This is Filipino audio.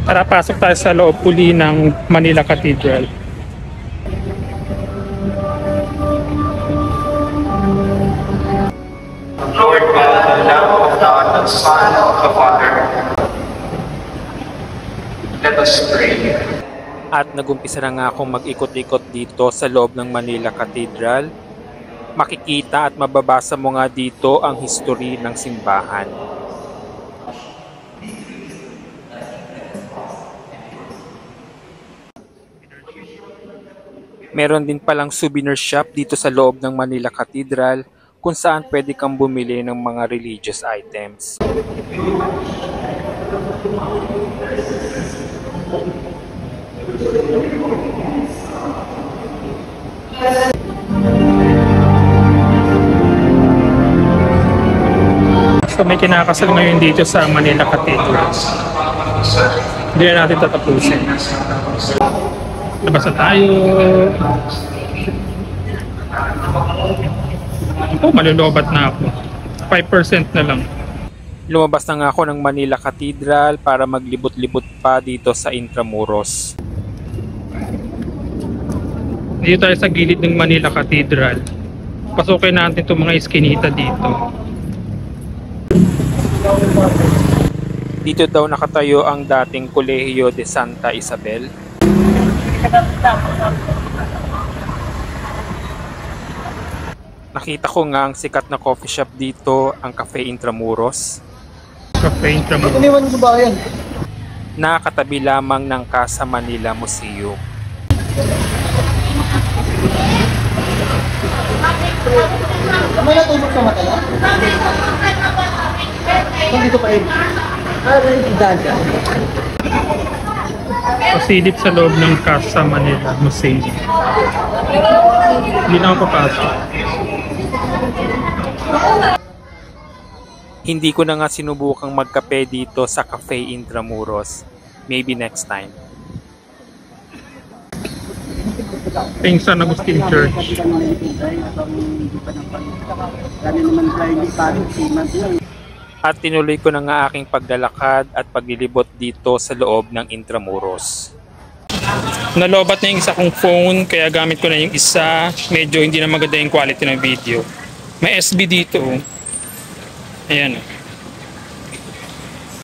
Tara, pasok tayo sa loob uli ng Manila Cathedral. Lord God, the Lamb of God, the Son of the Father. Let us pray. At nagumpisa na nga akong mag-ikot-ikot dito sa loob ng Manila Cathedral. Makikita at mababasa mo nga dito ang history ng simbahan. Meron din palang souvenir shop dito sa loob ng Manila Cathedral kung saan pwede kang bumili ng mga religious items. So may kinakasal ngayon dito sa Manila Cathedral. Hindi na natin tatapusin. Labas na tayo. Oh, malulobat na ako. 5% na lang. Lumabas na nga ako ng Manila Cathedral para maglibot-libot pa dito sa Intramuros. Dito tayo sa gilid ng Manila Cathedral. Pasukin natin itong mga iskinita dito. Dito daw nakatayo ang dating Kolehiyo de Santa Isabel. Nakita ko nga ang sikat na coffee shop dito, ang Cafe Intramuros. Cafe Intramuros. Iniwan ko ba yan? Nakatabi lamang ng Casa Manila Museum. May natulog sa mata na? Dito pa rin. Daga. Pasilip sa loob ng Casa Manila Museum. Hindi na ako papasok. Hindi ko na nga sinubukang magkape dito sa Cafe Intramuros. Maybe next time. King San Agustin Church. At tinuloy ko na nga aking paglalakad at paglilibot dito sa loob ng Intramuros. Nalobat na yung isa kong phone kaya gamit ko na yung isa. Medyo hindi na maganda yung quality ng video. May SB dito. Ayan.